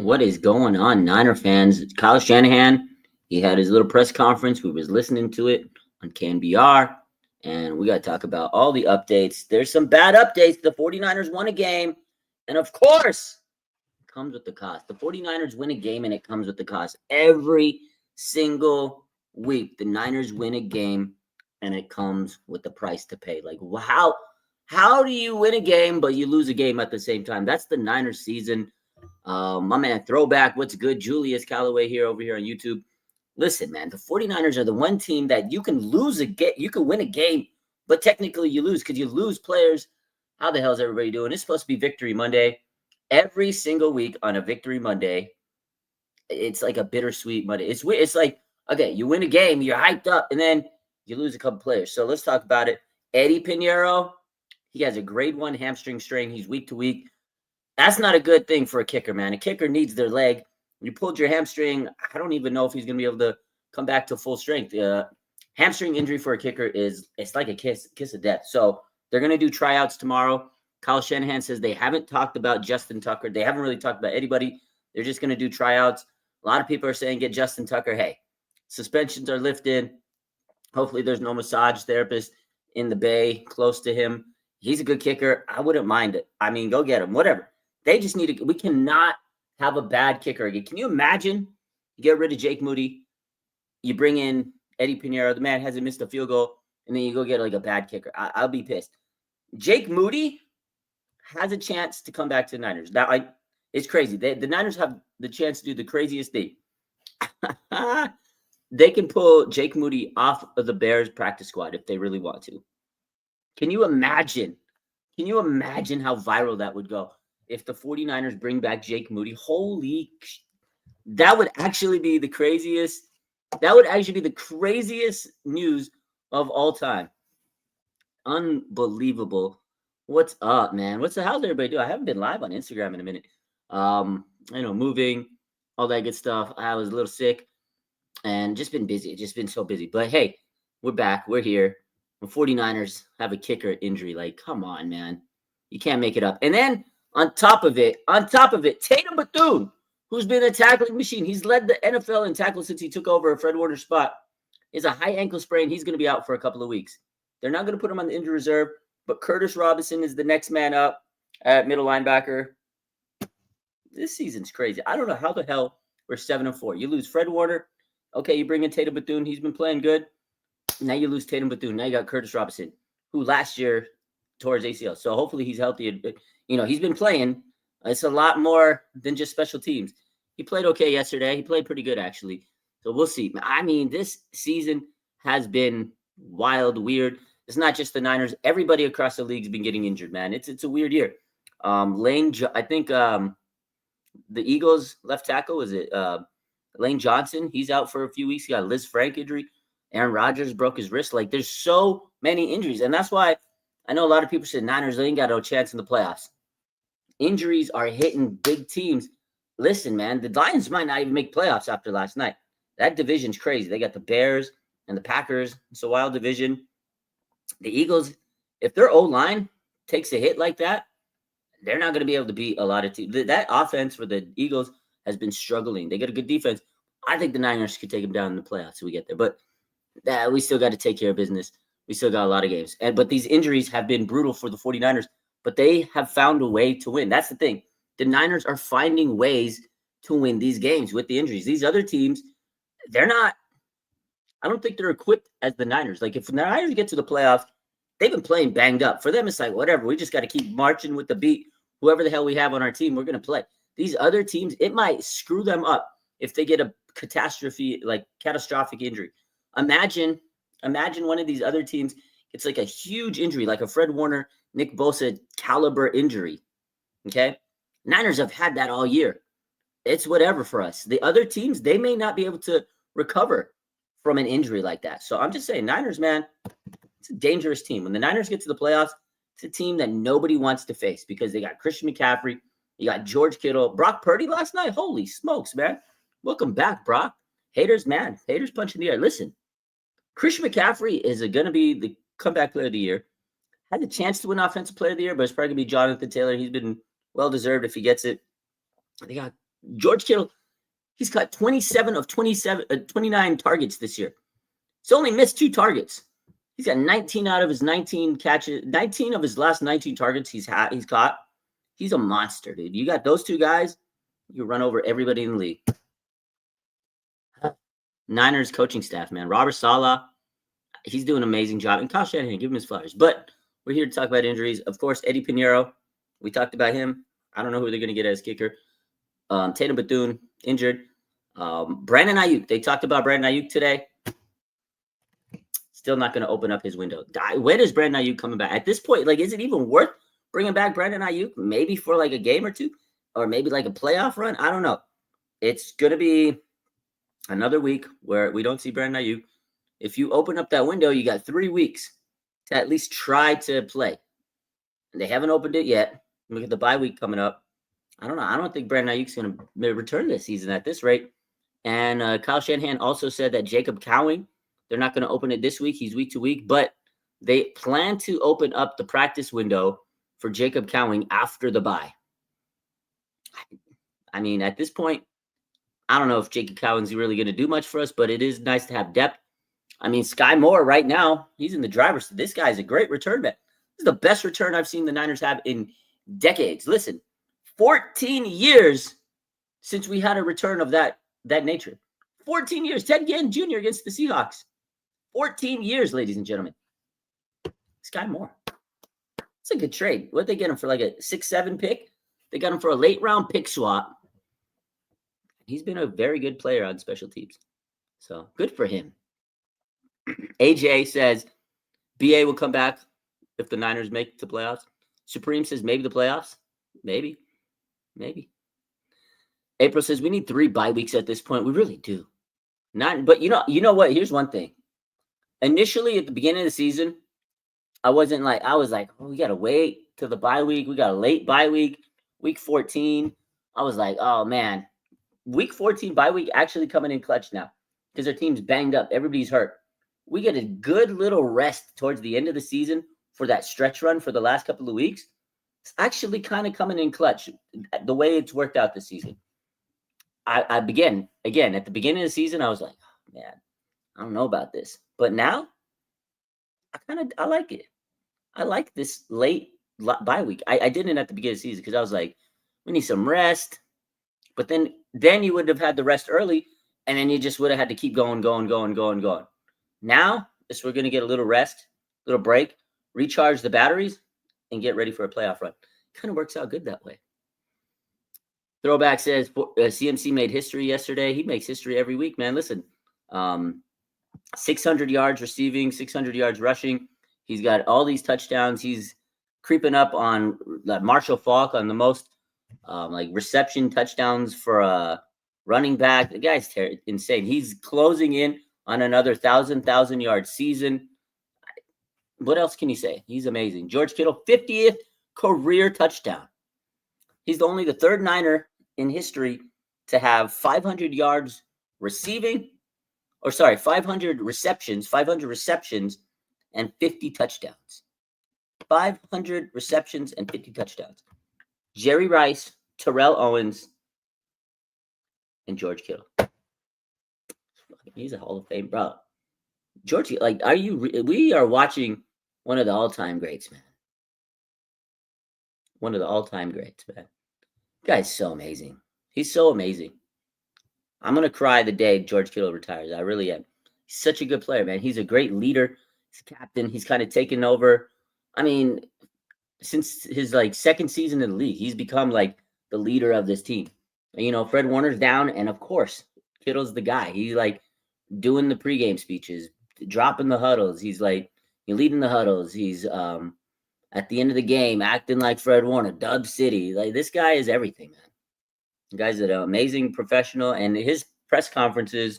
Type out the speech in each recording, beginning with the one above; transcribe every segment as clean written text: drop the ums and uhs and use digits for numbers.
What is going on, Niner fans? Kyle Shanahan, he had his little press conference. We was listening to it on KNBR, and we got to talk about all the updates. There's some bad updates. The 49ers won a game, and of course, it comes with the cost. The 49ers win a game, and it comes with the cost. Every single week, the Niners win a game, and it comes with the price to pay. Like, how do you win a game, but you lose a game at the same time? That's the Niners season. My man, Throwback, what's good? Julius Calloway here over here on YouTube. Listen, man, the 49ers are the one team that you can lose a game. You can win a game, but technically you lose because you lose players. How the hell is everybody doing? It's supposed to be Victory Monday. Every single week on a Victory Monday, it's like a bittersweet Monday. It's like, okay, you win a game, you're hyped up, and then you lose a couple players. So let's talk about it. Eddy Pinero, he has a grade 1 hamstring strain. He's week to week. That's not a good thing for a kicker, man. A kicker needs their leg. You pulled your hamstring. I don't even know if he's going to be able to come back to full strength. Hamstring injury for a kicker it's like a kiss of death. So they're going to do tryouts tomorrow. Kyle Shanahan says they haven't talked about Justin Tucker. They haven't really talked about anybody. They're just going to do tryouts. A lot of people are saying get Justin Tucker. Hey, suspensions are lifted. Hopefully there's no massage therapist in the bay close to him. He's a good kicker. I wouldn't mind it. I mean, go get him, whatever. They just need to – we cannot have a bad kicker again. Can you imagine you get rid of Jake Moody, you bring in Eddy Pinero, the man hasn't missed a field goal, and then you go get like a bad kicker. I'll be pissed. Jake Moody has a chance to come back to the Niners. Now, it's crazy. The Niners have the chance to do the craziest thing. They can pull Jake Moody off of the Bears practice squad if they really want to. Can you imagine? Can you imagine how viral that would go? If the 49ers bring back Jake Moody, that would actually be the craziest. That would actually be the craziest news of all time. Unbelievable. What's up, man? How's everybody doing? I haven't been live on Instagram in a minute. Moving, all that good stuff. I was a little sick and just been busy. Just been so busy. But hey, we're back. We're here. The 49ers have a kicker injury. Like, come on, man. You can't make it up. And then on top of it, Tatum Bethune, who's been a tackling machine. He's led the NFL in tackles since he took over a Fred Warner spot. Is a high ankle sprain. He's going to be out for a couple of weeks. They're not going to put him on the injury reserve, but Curtis Robinson is the next man up at middle linebacker. This season's crazy. I don't know how the hell we're 7-4. You lose Fred Warner. Okay, you bring in Tatum Bethune. He's been playing good. Now you lose Tatum Bethune. Now you got Curtis Robinson, who last year tore his ACL. So hopefully he's healthy. He's been playing. It's a lot more than just special teams. He played okay yesterday. He played pretty good, actually. So we'll see. I mean, this season has been wild, weird. It's not just the Niners. Everybody across the league's been getting injured, man. It's a weird year. I think the Eagles left tackle, Lane Johnson? He's out for a few weeks. He got a Liz Frank injury. Aaron Rodgers broke his wrist. Like, there's so many injuries. And that's why I know a lot of people said Niners, they ain't got no chance in the playoffs. Injuries are hitting big teams. Listen, man, the Lions might not even make playoffs after last night. That division's crazy. They got the Bears and the Packers. It's a wild division. The Eagles, if their O-line takes a hit like that, they're not going to be able to beat a lot of teams. That offense for the Eagles has been struggling. They got a good defense. I think the Niners could take them down in the playoffs so we get there. But we still got to take care of business. We still got a lot of games. But these injuries have been brutal for the 49ers, but they have found a way to win. That's the thing. The Niners are finding ways to win these games with the injuries. These other teams, they're not – I don't think they're equipped as the Niners. Like, if the Niners get to the playoffs, they've been playing banged up. For them, it's like, whatever. We just got to keep marching with the beat. Whoever the hell we have on our team, we're going to play. These other teams, it might screw them up if they get a catastrophic injury. Imagine one of these other teams gets like a huge injury, like a Fred Warner, Nick Bosa caliber injury. Okay? Niners have had that all year. It's whatever for us. The other teams, they may not be able to recover from an injury like that. So I'm just saying, Niners, man, it's a dangerous team. When the Niners get to the playoffs, it's a team that nobody wants to face because they got Christian McCaffrey, you got George Kittle, Brock Purdy last night. Holy smokes, man. Welcome back, Brock. Haters, man. Haters punching the air. Listen, Christian McCaffrey is going to be the comeback player of the year. Had the chance to win offensive player of the year, but it's probably going to be Jonathan Taylor. He's been well-deserved if he gets it. They got George Kittle, he's caught 27 of 29 targets this year. He's only missed 2 targets. He's got 19 out of his 19 catches, 19 of his last 19 targets he's caught. He's a monster, dude. You got those 2 guys, you run over everybody in the league. Niners coaching staff, man. Robert Saleh, he's doing an amazing job. And Kyle Shanahan, give him his flowers. But we're here to talk about injuries. Of course, Eddy Pinero, we talked about him. I don't know who they're going to get as kicker. Tatum Bethune, injured. Brandon Ayuk, they talked about Brandon Ayuk today. Still not going to open up his window. When is Brandon Ayuk coming back? At this point, like, is it even worth bringing back Brandon Ayuk? Maybe for like a game or 2, or maybe like a playoff run. I don't know. It's going to be another week where we don't see Brandon Ayuk. If you open up that window, you got 3 weeks to at least try to play. And they haven't opened it yet. Look at the bye week coming up. I don't know. I don't think Brandon Ayuk's going to return this season at this rate. And Kyle Shanahan also said that Jacob Cowing, they're not going to open it this week. He's week to week, but they plan to open up the practice window for Jacob Cowing after the bye. I mean, at this point, I don't know if Jacob Cowing's really going to do much for us, but it is nice to have depth. I mean, Sky Moore right now, he's in the driver's seat. This guy's a great return back. This is the best return I've seen the Niners have in decades. Listen, 14 years since we had a return of that nature. 14 years. Ted Ginn Jr. against the Seahawks. 14 years, ladies and gentlemen. Sky Moore. It's a good trade. What'd they get him for, like a 6-7 pick? They got him for a late round pick swap. He's been a very good player on special teams. So good for him. AJ says BA will come back if the Niners make the playoffs. Supreme says maybe the playoffs. Maybe. April says we need 3 bye weeks at this point. We really do. But you know what? Here's one thing. Initially at the beginning of the season, I was like, oh, we gotta wait till the bye week. We got a late bye week, week 14. I was like, oh man. Week 14 bye week actually coming in clutch now because their team's banged up. Everybody's hurt. We get a good little rest towards the end of the season for that stretch run for the last couple of weeks. It's actually kind of coming in clutch the way it's worked out this season. I began, again, at the beginning of the season, I was like, oh, man, I don't know about this. But now, I like it. I like this late bye week. I didn't at the beginning of the season because I was like, we need some rest. But then you would have had the rest early, and then you just would have had to keep going. Now, we're going to get a little rest, little break, recharge the batteries, and get ready for a playoff run. Kind of works out good that way. Throwback says CMC made history yesterday. He makes history every week, man. Listen, 600 yards receiving, 600 yards rushing. He's got all these touchdowns. He's creeping up on Marshall Faulk on the most reception touchdowns for a running back. The guy's insane. He's closing in on another 1,000 yard season. What else can you say? He's amazing. George Kittle, 50th career touchdown. He's only the 3rd Niner in history to have 500 yards receiving, 500 receptions, and 50 touchdowns. 500 receptions and 50 touchdowns. Jerry Rice, Terrell Owens, and George Kittle. He's a Hall of Fame, bro. George, we are watching one of the all-time greats, man. One of the all-time greats, man. Guy's so amazing. He's so amazing. I'm going to cry the day George Kittle retires. I really am. He's such a good player, man. He's a great leader. He's a captain. He's kind of taken over. I mean, since his second season in the league, he's become the leader of this team. Fred Warner's down, and of course, Kittle's the guy. He's doing the pregame speeches, dropping the huddles. He's leading the huddles. He's at the end of the game acting like Fred Warner, Dub City. This guy is everything, man. The guy's an amazing professional, and his press conferences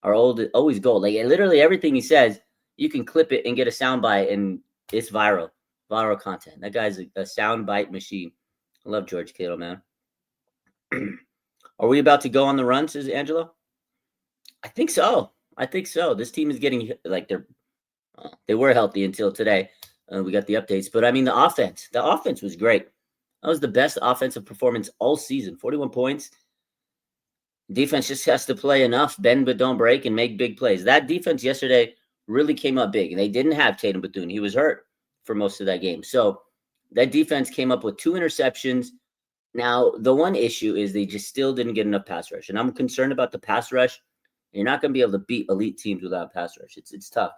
are always gold. Literally everything he says, you can clip it and get a soundbite, and it's viral content. That guy's a soundbite machine. I love George Kittle, man. Are we about to go on the run, says Angelo? I think so. This team is getting they were healthy until today. We got the updates, but I mean the offense was great. That was the best offensive performance all season. 41 points. Defense just has to play enough, bend but don't break, and make big plays. That defense yesterday really came up big, and they didn't have Tatum Bethune. He was hurt for most of that game. So that defense came up with 2 interceptions. Now, the one issue is they just still didn't get enough pass rush, and I'm concerned about the pass rush. You're not going to be able to beat elite teams without pass rush. It's tough.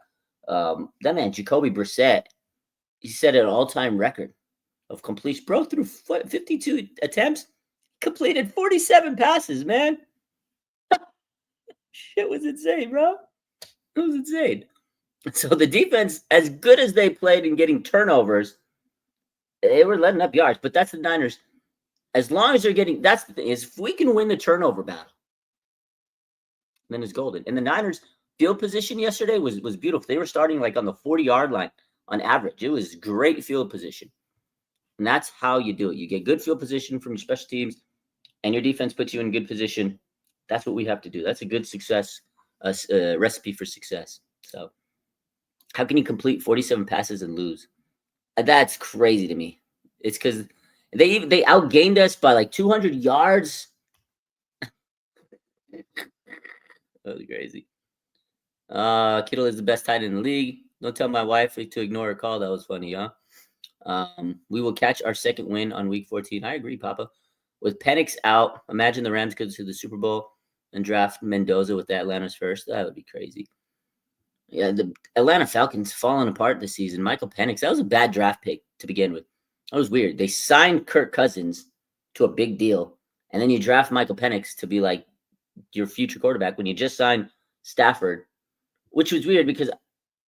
That man, Jacoby Brissett, he set an all-time record of completion. Bro, through 52 attempts, completed 47 passes, man. Shit was insane, bro. It was insane. So the defense, as good as they played in getting turnovers, they were letting up yards. But that's the Niners. As long as they're getting, that's the thing, is if we can win the turnover battle, then it's golden. And the Niners field position yesterday was beautiful. They were starting like on the 40-yard line on average. It was great field position. And that's how you do it. You get good field position from your special teams, and your defense puts you in good position. That's what we have to do. That's a good success recipe for success. So how can you complete 47 passes and lose? That's crazy to me. It's because they outgained us by like 200 yards. That was crazy. Kittle is the best tight end in the league. Don't tell my wife to ignore her call. That was funny, huh? We will catch our second win on week 14. I agree, Papa. With Penix out, imagine the Rams go to the Super Bowl and draft Mendoza with the Atlanta's first. That would be crazy. Yeah, the Atlanta Falcons falling apart this season. Michael Penix, that was a bad draft pick to begin with. That was weird. They signed Kirk Cousins to a big deal, and then you draft Michael Penix to be like your future quarterback when you just signed Stafford, which was weird because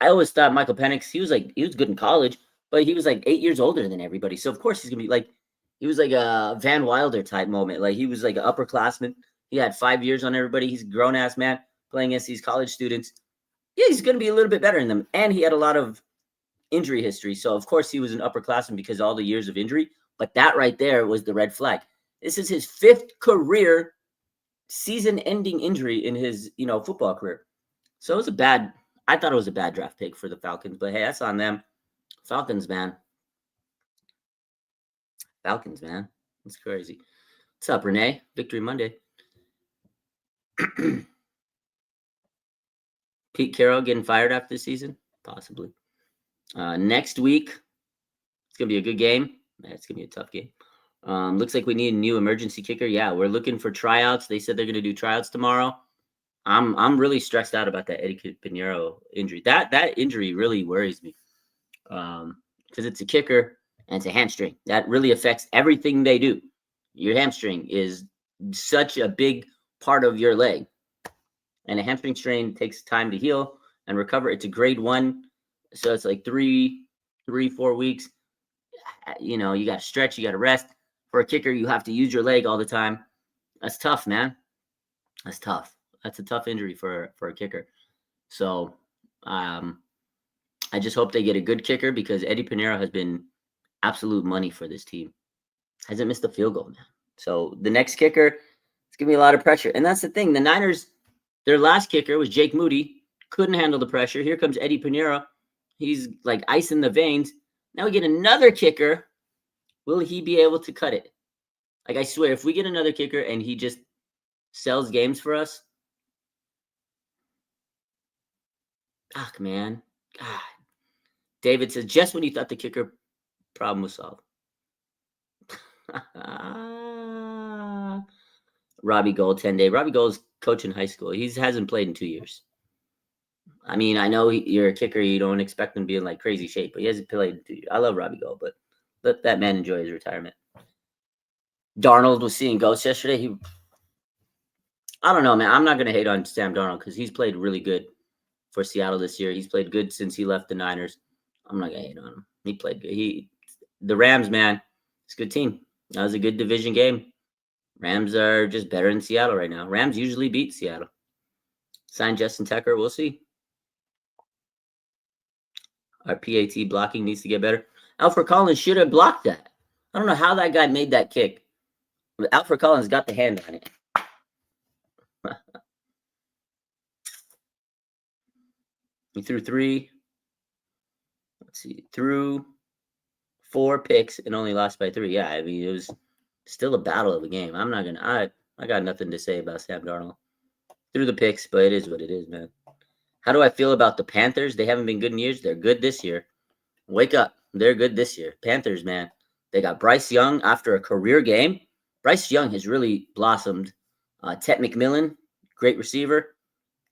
I always thought Michael Penix, he was good in college, but he was like 8 years older than everybody. So of course he's gonna be like, he was like a Van Wilder type moment. Like he was like an upperclassman. He had 5 years on everybody. He's a grown ass man playing against these college students. Yeah, he's gonna be a little bit better than them. And he had a lot of injury history. So of course he was an upperclassman because of all the years of injury. But that right there was the red flag. This is his 5th career season-ending injury in his football career. So it was I thought it was a bad draft pick for the Falcons, but hey, that's on them. Falcons, man. Falcons, man. That's crazy. What's up, Renee? Victory Monday. Pete Carroll getting fired after the season? Possibly. Next week, it's going to be a good game. It's going to be a tough game. Looks like we need a new emergency kicker. Yeah, we're looking for tryouts. They said they're going to do tryouts tomorrow. I'm really stressed out about that Eddy Pinero injury. That injury really worries me because it's a kicker and it's a hamstring. That really affects everything they do. Your hamstring is such a big part of your leg, and a hamstring strain takes time to heal and recover. It's a grade 1, so it's like 4 weeks. You got to stretch, you got to rest. For a kicker, you have to use your leg all the time. That's tough, man. That's tough. That's a tough injury for a kicker. So I just hope they get a good kicker because Eddy Pinero has been absolute money for this team. Hasn't missed a field goal, man. So the next kicker, it's giving me a lot of pressure. And that's the thing. The Niners, their last kicker was Jake Moody. Couldn't handle the pressure. Here comes Eddy Pinero. He's like ice in the veins. Now we get another kicker. Will he be able to cut it? Like, I swear, if we get another kicker and he just sells games for us, man. God. David says, just when you thought the kicker problem was solved. Robbie Gold, 10 day. Robbie Gold's coaching high school. He hasn't played in 2 years. I mean, I know you're a kicker. You don't expect him to be in like crazy shape, but he hasn't played in 2 years. I love Robbie Gold, but let that man enjoy his retirement. Darnold was seeing ghosts yesterday. I don't know, man. I'm not going to hate on Sam Darnold because he's played really good for Seattle this year. He's played good since he left the Niners. I'm not going to hate on him. He played good. The Rams, man, it's a good team. That was a good division game. Rams are just better than Seattle right now. Rams usually beat Seattle. Sign Justin Tucker. We'll see. Our PAT blocking needs to get better. Alfred Collins should have blocked that. I don't know how that guy made that kick. But Alfred Collins got the hand on it. He threw 3. Let's see. Threw 4 picks and only lost by 3. Yeah, I mean, it was still a battle of a game. I'm I got nothing to say about Sam Darnold. Threw the picks, but it is what it is, man. How do I feel about the Panthers? They haven't been good in years. They're good this year. Wake up. They're good this year. Panthers, man. They got Bryce Young after a career game. Bryce Young has really blossomed. Ted McMillan, great receiver.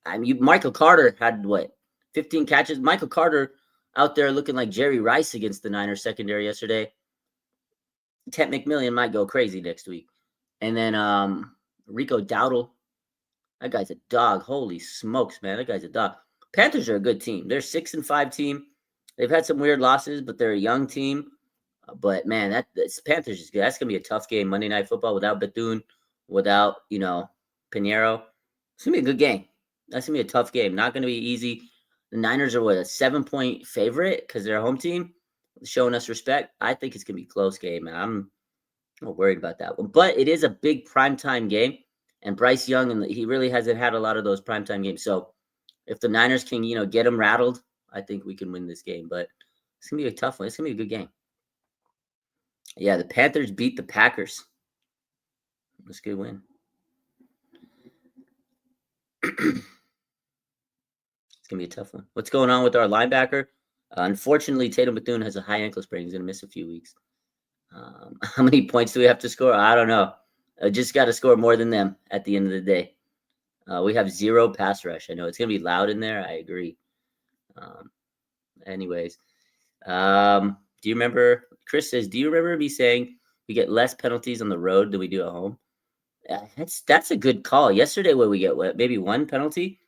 Michael Carter had what, 15 catches? Michael Carter out there looking like Jerry Rice against the Niners secondary yesterday. Ted McMillan might go crazy next week. And then Rico Dowdle. That guy's a dog. Holy smokes, man. That guy's a dog. Panthers are a good team. They're 6-5 team. They've had some weird losses, but they're a young team. But man, that's Panthers is good. That's gonna be a tough game. Monday Night Football without Bethune, without Pinero. It's gonna be a good game. That's gonna be a tough game. Not gonna be easy. The Niners are what, a 7-point favorite because they're a home team, showing us respect. I think it's gonna be a close game, man. I'm not worried about that one. But it is a big primetime game, and Bryce Young, and he really hasn't had a lot of those primetime games. So if the Niners can, get them rattled, I think we can win this game. But it's gonna be a tough one. It's gonna be a good game. Yeah, the Panthers beat the Packers. That's a good win. It's going to be a tough one. What's going on with our linebacker? Unfortunately, Tatum Bethune has a high ankle sprain. He's going to miss a few weeks. How many points do we have to score? I don't know. I just got to score more than them at the end of the day. We have 0 pass rush. I know it's going to be loud in there. I agree. Anyways, do you remember, Chris says, do you remember me saying we get less penalties on the road than we do at home? That's a good call. Yesterday, where we get maybe 1 penalty.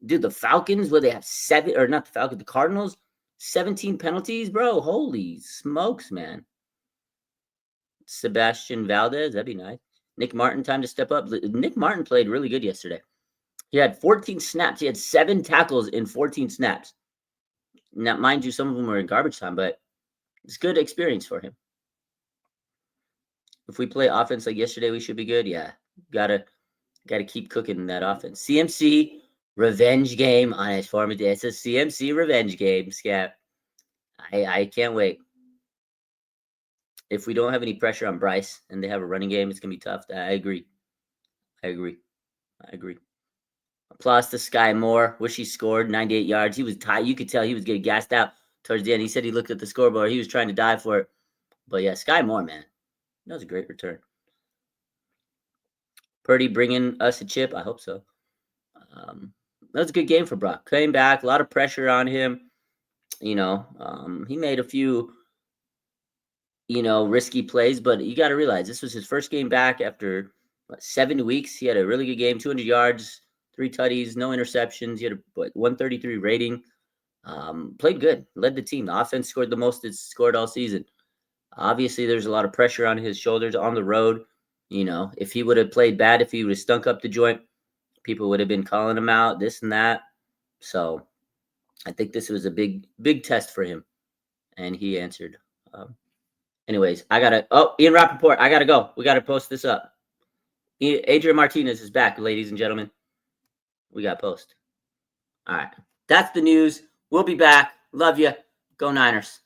Dude, the Falcons, where they have 7, or not the Falcons, the Cardinals, 17 penalties, bro. Holy smokes, man. Sebastian Valdez, that'd be nice. Nick Martin, time to step up. Nick Martin played really good yesterday. He had 14 snaps. He had 7 tackles in 14 snaps. Now, mind you, some of them were in garbage time, but it's good experience for him. If we play offense like yesterday, we should be good. Yeah, gotta keep cooking that offense. CMC revenge game on his former day. It's a CMC revenge game, Scap. I can't wait. If we don't have any pressure on Bryce and they have a running game, it's gonna be tough. I agree. Applause to Sky Moore. Wish he scored 98 yards. He was tired. You could tell he was getting gassed out towards the end. He said he looked at the scoreboard. He was trying to dive for it. But yeah, Sky Moore, man. That was a great return. Purdy bringing us a chip. I hope so. That was a good game for Brock. Came back. A lot of pressure on him. He made a few, risky plays. But you got to realize this was his first game back after 7 weeks. He had a really good game, 200 yards, 3 tutties, no interceptions. He had a 133 rating. Played good. Led the team. The offense scored the most it's scored all season. Obviously, there's a lot of pressure on his shoulders on the road. If he would have played bad, if he would have stunk up the joint, people would have been calling him out, this and that. So I think this was a big, big test for him. And he answered. Anyways, Ian Rappaport, I got to go. We got to post this up. Adrian Martinez is back, ladies and gentlemen. We got post. All right. That's the news. We'll be back. Love you. Go Niners.